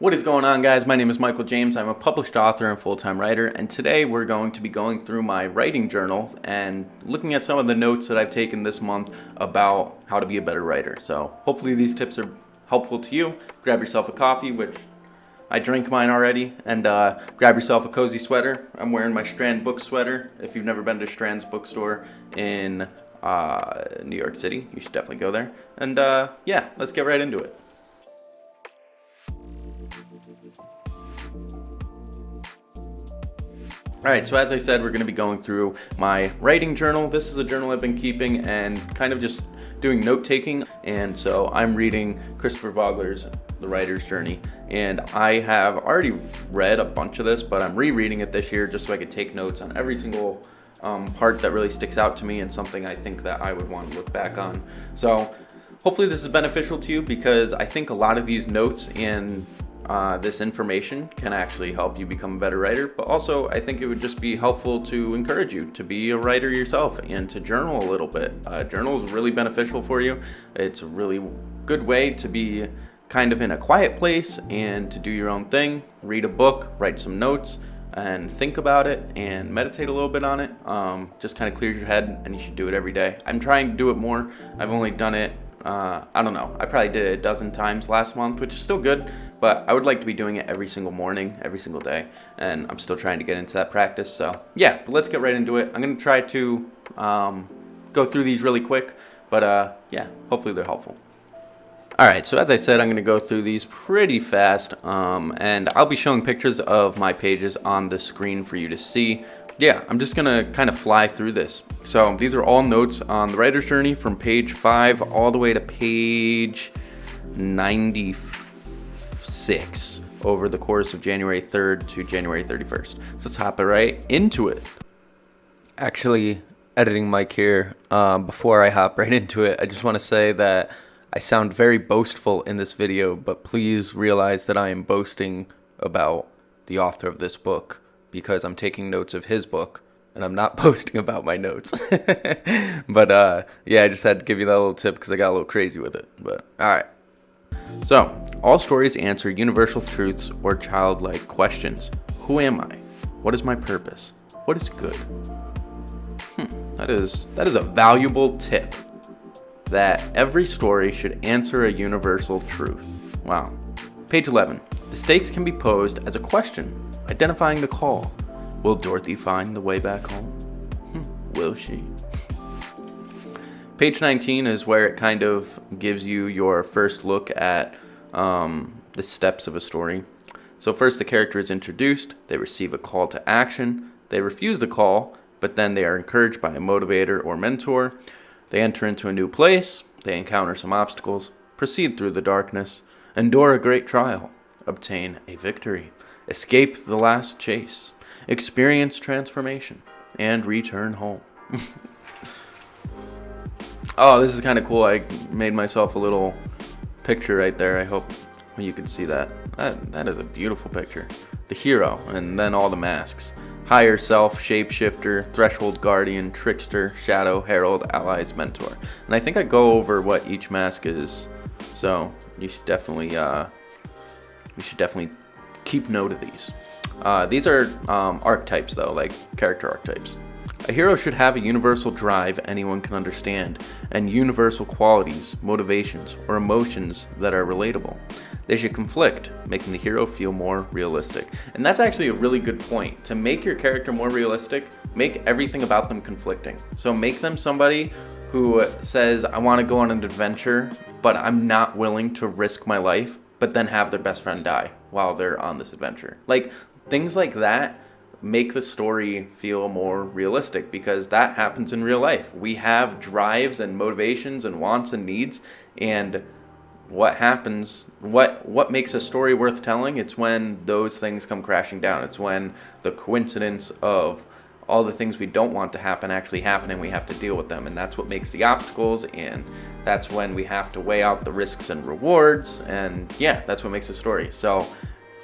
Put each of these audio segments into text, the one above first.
What is going on, guys? My name is Michael James. I'm a published author and full-time writer, and today we're going to be going through my writing journal and looking at some of the notes that I've taken this month about how to be a better writer. So hopefully these tips are helpful to you. Grab yourself a coffee, which I drank mine already, and grab yourself a cozy sweater. I'm wearing my Strand book sweater. If you've never been to Strand's bookstore in New York City, you should definitely go there. And yeah, let's get right into it. Alright, so as I said, we're going to be going through my writing journal. This is a journal I've been keeping and kind of just doing note-taking. And so I'm reading Christopher Vogler's The Writer's Journey. And I have already read a bunch of this, but I'm rereading it this year just so I could take notes on every single part that really sticks out to me and something I think that I would want to look back on. So hopefully this is beneficial to you because I think a lot of these notes and this information can actually help you become a better writer, but also I think it would just be helpful to encourage you to be a writer yourself and to journal a little bit. Journal is really beneficial for you. It's a really good way to be kind of in a quiet place and to do your own thing, read a book, write some notes, and think about it and meditate a little bit on it. Just kind of clears your head, and you should do it every day. I'm trying to do it more. I've only done it I don't know, I probably did it a dozen times last month, which is still good, but I would like to be doing it every single morning, every single day, and I'm still trying to get into that practice. So yeah, but let's get right into it. I'm going to try to go through these really quick, but yeah, hopefully they're helpful. Alright, so as I said, I'm going to go through these pretty fast, and I'll be showing pictures of my pages on the screen for you to see. Yeah, I'm just going to kind of fly through this. So these are all notes on the writer's journey from page 5 all the way to page 96 over the course of January 3rd to January 31st. So let's hop right into it. Actually, editing mic here, before I hop right into it, I just want to say that I sound very boastful in this video, but please realize that I am boasting about the author of this book, because I'm taking notes of his book, and I'm not posting about my notes. But yeah, I just had to give you that little tip because I got a little crazy with it. But all right. So, all stories answer universal truths or childlike questions. Who am I? What is my purpose? What is good? That is a valuable tip. That every story should answer a universal truth. Wow. Page 11. The stakes can be posed as a question, identifying the call. Will Dorothy find the way back home? Will she? Page 19 is where it kind of gives you your first look at the steps of a story. So first the character is introduced, they receive a call to action, they refuse the call, but then they are encouraged by a motivator or mentor. They enter into a new place, they encounter some obstacles, proceed through the darkness, endure a great trial, obtain a victory, escape the last chase, experience transformation, and return home. Oh, this is kind of cool. I made myself a little picture right there. I hope you can see that. That is a beautiful picture. The hero, and then all the masks. Higher self, shapeshifter, threshold guardian, trickster, shadow, herald, allies, mentor. And I think I go over what each mask is. So you should definitely keep note of these. These are archetypes, though, like character archetypes. A hero should have a universal drive anyone can understand, and universal qualities, motivations, or emotions that are relatable. They should conflict, making the hero feel more realistic. And that's actually a really good point. To make your character more realistic, make everything about them conflicting. So make them somebody who says, I want to go on an adventure, but I'm not willing to risk my life, but then have their best friend die while they're on this adventure. Like, things like that make the story feel more realistic because that happens in real life. We have drives and motivations and wants and needs, and what happens, what makes a story worth telling, it's when those things come crashing down. It's when the coincidence of all the things we don't want to happen actually happen and we have to deal with them, and that's what makes the obstacles, and that's when we have to weigh out the risks and rewards, and yeah, that's what makes a story. So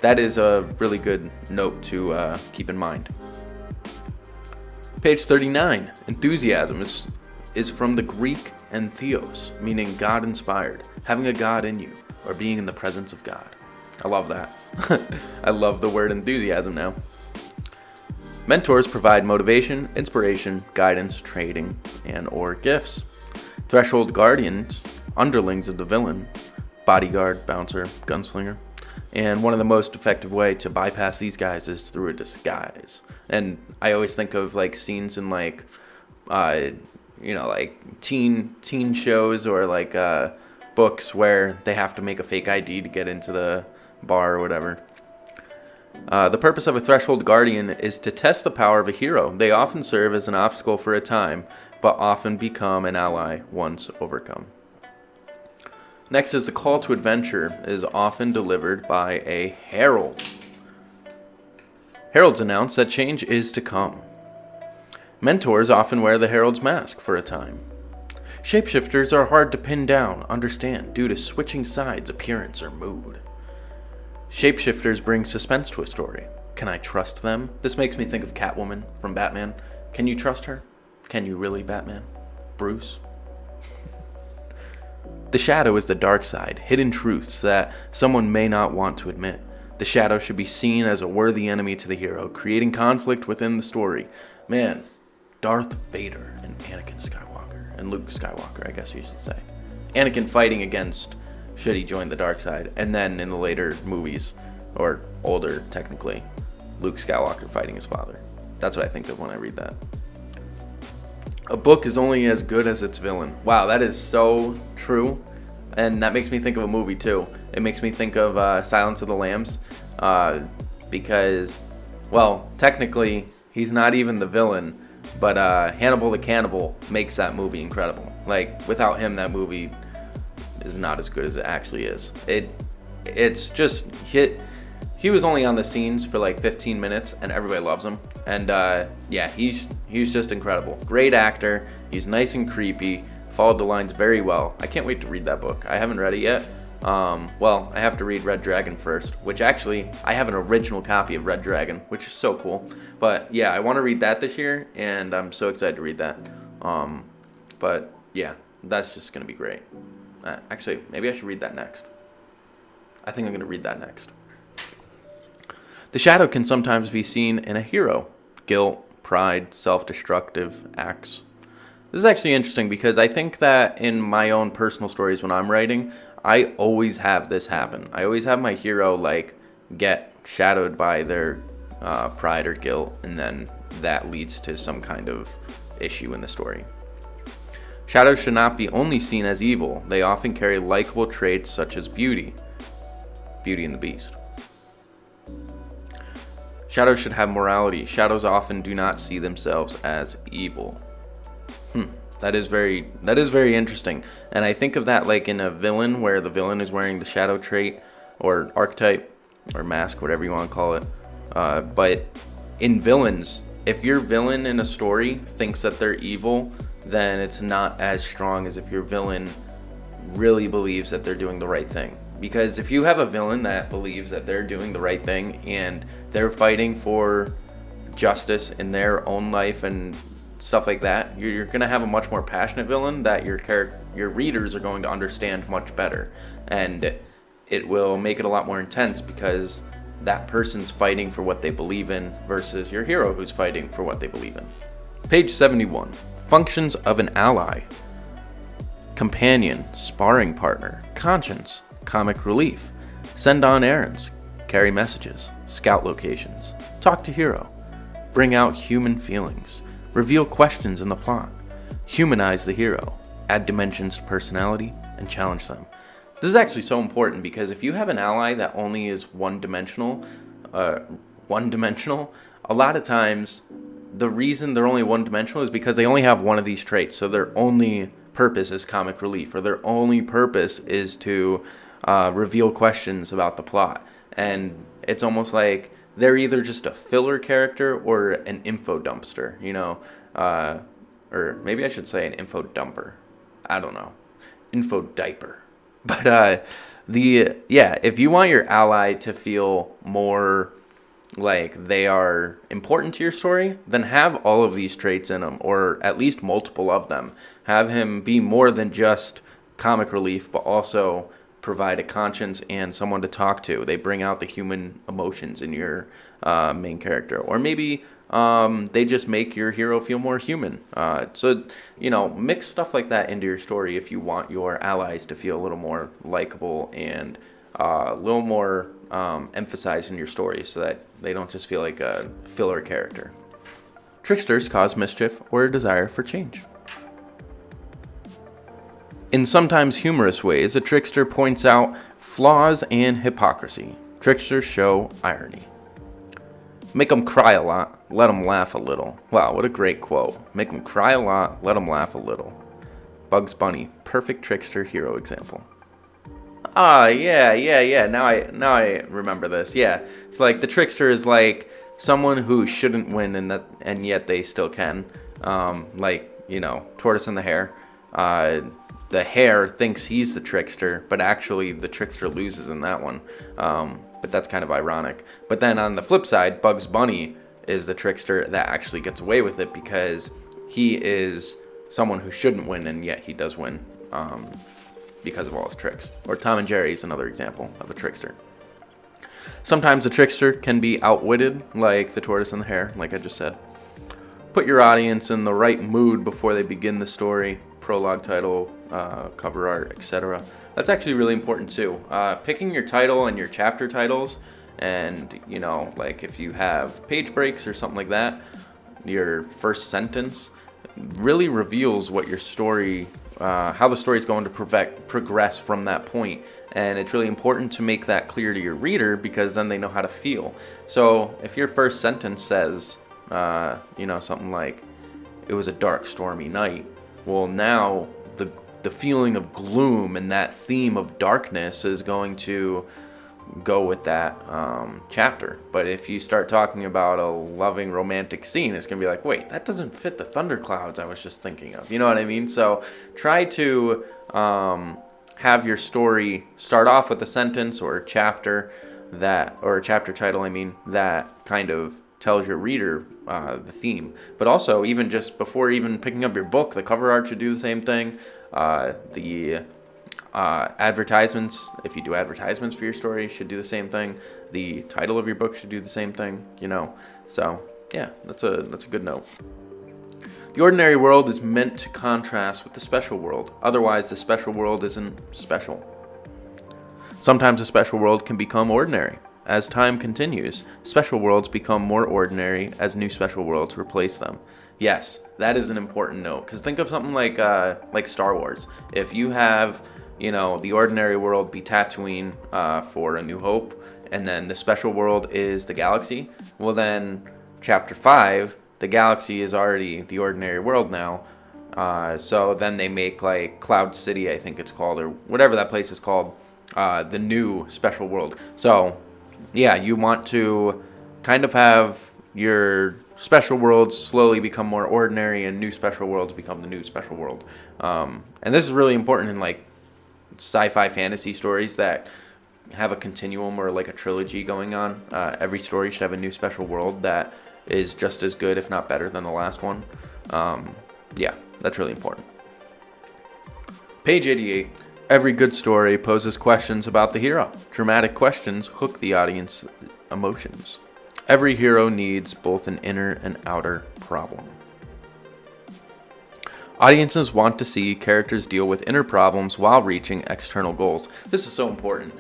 that is a really good note to keep in mind. Page 39, enthusiasm is from the Greek entheos, meaning God inspired, having a God in you, or being in the presence of God. I love that. I love the word enthusiasm now. Mentors provide motivation, inspiration, guidance, training, and/or gifts. Threshold guardians, underlings of the villain, bodyguard, bouncer, gunslinger. And one of the most effective way to bypass these guys is through a disguise. And I always think of like scenes in like, like teen shows or like books where they have to make a fake ID to get into the bar or whatever. The purpose of a threshold guardian is to test the power of a hero. They often serve as an obstacle for a time, but often become an ally once overcome. Next is the call to adventure is often delivered by a herald. Heralds announce that change is to come. Mentors often wear the herald's mask for a time. Shapeshifters are hard to pin down, understand, due to switching sides, appearance, or mood. Shapeshifters bring suspense to a story. Can I trust them? This makes me think of Catwoman from Batman. Can you trust her? Can you really, Batman? Bruce? The shadow is the dark side, hidden truths that someone may not want to admit. The shadow should be seen as a worthy enemy to the hero, creating conflict within the story. Man, Darth Vader and Anakin Skywalker, and Luke Skywalker, I guess you should say. Anakin fighting against should he join the dark side, and then in the later movies, or older technically, Luke Skywalker fighting his father. That's what I think of when I read that. A book is only as good as its villain. Wow, that is so true. And that makes me think of a movie too. It makes me think of Silence of the Lambs. Because, well, technically, he's not even the villain. But Hannibal the Cannibal makes that movie incredible. Like, without him, that movie is not as good as it actually is. It's just, he was only on the scenes for like 15 minutes, and everybody loves him. And yeah, he's just incredible. Great actor. He's nice and creepy. Followed the lines very well. I can't wait to read that book. I haven't read it yet. Well, I have to read Red Dragon first, which actually, I have an original copy of Red Dragon, which is so cool. But yeah, I want to read that this year, and I'm so excited to read that. But yeah, that's just going to be great. Actually, maybe I should read that next. I think I'm going to read that next. The shadow can sometimes be seen in a hero. Guilt, pride, self-destructive acts. This is actually interesting because I think that in my own personal stories when I'm writing, I always have this happen. I always have my hero like get shadowed by their pride or guilt, and then that leads to some kind of issue in the story. Shadows should not be only seen as evil. They often carry likable traits such as beauty. Beauty and the Beast. Shadows should have morality. Shadows often do not see themselves as evil. That is very interesting. And I think of that like in a villain where the villain is wearing the shadow trait or archetype or mask, whatever you want to call it. But in villains, if your villain in a story thinks that they're evil, then it's not as strong as if your villain really believes that they're doing the right thing. Because if you have a villain that believes that they're doing the right thing and they're fighting for justice in their own life and stuff like that, you're going to have a much more passionate villain that your readers are going to understand much better. And it will make it a lot more intense because that person's fighting for what they believe in versus your hero who's fighting for what they believe in. Page 71. Functions of an ally. Companion, sparring partner, conscience, comic relief, send on errands, carry messages, scout locations, talk to hero, bring out human feelings, reveal questions in the plot, humanize the hero, add dimensions to personality, and challenge them. This is actually so important because if you have an ally that only is one-dimensional, a lot of times the reason they're only one-dimensional is because they only have one of these traits. So their only purpose is comic relief, or their only purpose is to reveal questions about the plot. And it's almost like they're either just a filler character or an info dumpster, or maybe I should say an info dumper. I don't know. Info diaper. But if you want your ally to feel more like they are important to your story, then have all of these traits in him, or at least multiple of them. Have him be more than just comic relief, but also provide a conscience and someone to talk to. They bring out the human emotions in your main character. Or maybe they just make your hero feel more human. So, mix stuff like that into your story if you want your allies to feel a little more likable and a little more emphasized in your story so that they don't just feel like a filler character. Tricksters cause mischief or a desire for change. In sometimes humorous ways, a trickster points out flaws and hypocrisy. Tricksters show irony. Make them cry a lot, let them laugh a little. Wow, what a great quote. Make them cry a lot, let them laugh a little. Bugs Bunny, perfect trickster hero example. Yeah. Now I remember this. Yeah, it's like the trickster is like someone who shouldn't win and yet they still can. Tortoise and the hare. The hare thinks he's the trickster, but actually the trickster loses in that one. But that's kind of ironic. But then on the flip side, Bugs Bunny is the trickster that actually gets away with it because he is someone who shouldn't win and yet he does win because of all his tricks. Or Tom and Jerry is another example of a trickster. Sometimes a trickster can be outwitted, like the tortoise and the hare, like I just said. Put your audience in the right mood before they begin the story. Prologue, title, cover art, etc. That's actually really important too. Picking your title and your chapter titles, and like if you have page breaks or something like that, your first sentence really reveals what your story, how the story is going to progress from that point. And it's really important to make that clear to your reader because then they know how to feel. So if your first sentence says, something like, "It was a dark, stormy night," well, now the feeling of gloom and that theme of darkness is going to go with that chapter. But if you start talking about a loving romantic scene, it's going to be like, wait, that doesn't fit the thunderclouds I was just thinking of. You know what I mean? So try to have your story start off with a sentence or a chapter chapter title, that kind of tells your reader the theme. But also, even just before even picking up your book, the cover art should do the same thing. The advertisements, if you do advertisements for your story, should do the same thing. The title of your book should do the same thing. So yeah, that's a good note. The ordinary world is meant to contrast with the special world. Otherwise, the special world isn't special. Sometimes the special world can become ordinary. As time continues, special worlds become more ordinary as new special worlds replace them. Yes, that is an important note. Because think of something like Star Wars. If you have, the ordinary world be Tatooine for A New Hope, and then the special world is the galaxy, well then, Chapter 5, the galaxy is already the ordinary world now. So then they make like Cloud City, I think it's called, or whatever that place is called, the new special world. So yeah, you want to kind of have your special worlds slowly become more ordinary and new special worlds become the new special world. And this is really important in like sci-fi fantasy stories that have a continuum or like a trilogy going on. Every story should have a new special world that is just as good, if not better, than the last one. Yeah, that's really important. Page 88. Every good story poses questions about the hero. Dramatic questions hook the audience emotions. Every hero needs both an inner and outer problem. Audiences want to see characters deal with inner problems while reaching external goals. This is so important.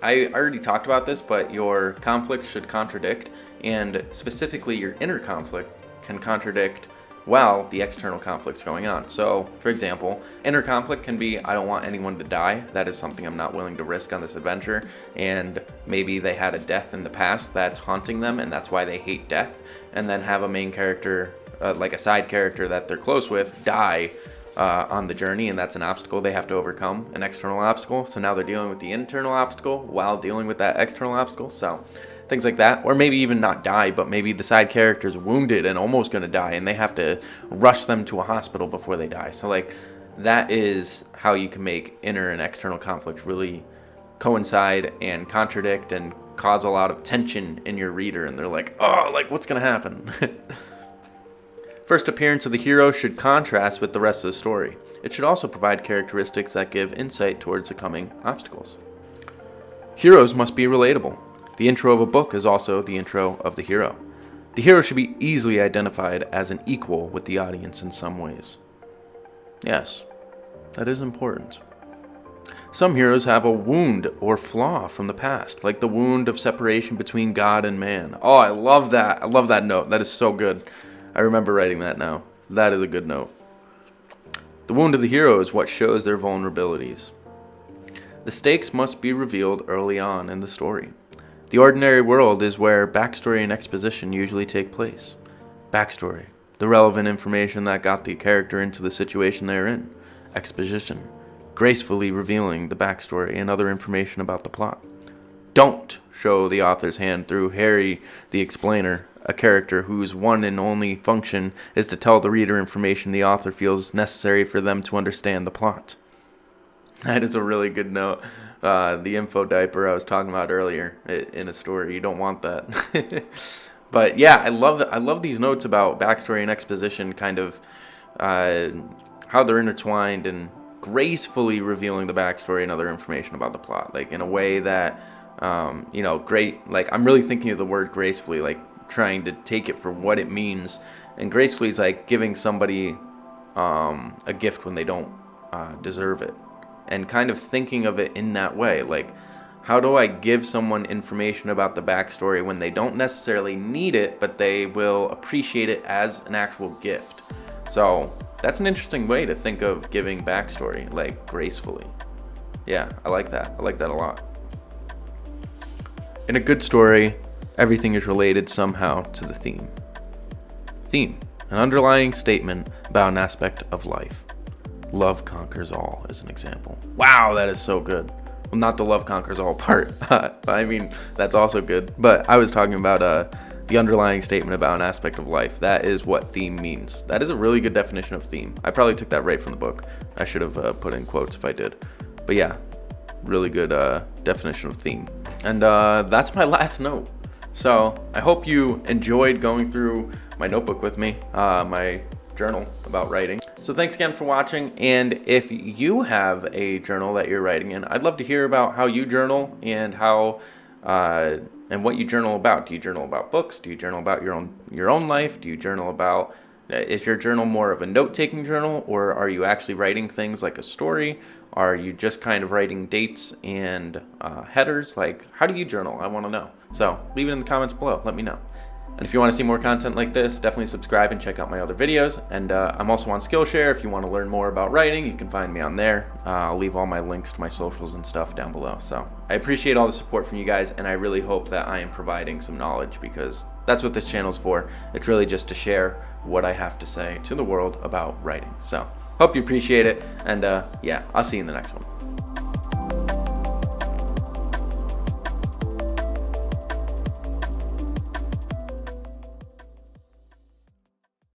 I already talked about this, but your conflict should contradict, and specifically your inner conflict can contradict while the external conflict's going on. So, for example, inner conflict can be, I don't want anyone to die. That is something I'm not willing to risk on this adventure. And maybe they had a death in the past that's haunting them, and that's why they hate death. And then have a main character, like a side character that they're close with, die on the journey, and that's an obstacle they have to overcome, an external obstacle. So now they're dealing with the internal obstacle while dealing with that external obstacle. So things like that. Or maybe even not die, but maybe the side character's wounded and almost going to die, and they have to rush them to a hospital before they die. So like that is how you can make inner and external conflict really coincide and contradict and cause a lot of tension in your reader, and they're like, oh, like what's going to happen? First appearance of the hero should contrast with the rest of the story. It should also provide characteristics that give insight towards the coming obstacles. Heroes must be relatable. The intro of a book is also the intro of the hero. The hero should be easily identified as an equal with the audience in some ways. Yes, that is important. Some heroes have a wound or flaw from the past, like the wound of separation between God and man. Oh, I love that. I love that note. That is so good. I remember writing that now. That is a good note. The wound of the hero is what shows their vulnerabilities. The stakes must be revealed early on in the story. The ordinary world is where backstory and exposition usually take place. Backstory, the relevant information that got the character into the situation they're in. Exposition, gracefully revealing the backstory and other information about the plot. Don't show the author's hand through Harry the Explainer, a character whose one and only function is to tell the reader information the author feels necessary for them to understand the plot. That is a really good note. The info diaper I was talking about earlier in a story. You don't want that. But yeah, I love these notes about backstory and exposition, kind of how they're intertwined and gracefully revealing the backstory and other information about the plot, like in a way that great. Like, I'm really thinking of the word gracefully, like trying to take it for what it means. And gracefully is like giving somebody a gift when they don't deserve it, and kind of thinking of it in that way. Like, how do I give someone information about the backstory when they don't necessarily need it, but they will appreciate it as an actual gift? So that's an interesting way to think of giving backstory, like gracefully. Yeah, I like that. I like that a lot. In a good story, everything is related somehow to the theme. Theme, an underlying statement about an aspect of life. Love conquers all, as an example. Wow, that is so good. Well, not the love conquers all part. I mean, that's also good. But I was talking about the underlying statement about an aspect of life. That is what theme means. That is a really good definition of theme. I probably took that right from the book. I should have put in quotes if I did. But yeah, really good definition of theme. And that's my last note. So I hope you enjoyed going through my notebook with me, my journal about writing. So thanks again for watching. And if you have a journal that you're writing in, I'd love to hear about how you journal and how and what you journal about. Do you journal about books? Do you journal about your own life? Do you journal about, is your journal more of a note-taking journal, or are you actually writing things like a story? Are you just kind of writing dates and headers? Like, how do you journal? I want to know. So leave it in the comments below. Let me know. And if you want to see more content like this, definitely subscribe and check out my other videos. And I'm also on Skillshare. If you want to learn more about writing, you can find me on there. I'll leave all my links to my socials and stuff down below. So I appreciate all the support from you guys, and I really hope that I am providing some knowledge, because that's what this channel's for. It's really just to share what I have to say to the world about writing. So hope you appreciate it, and yeah, I'll see you in the next one.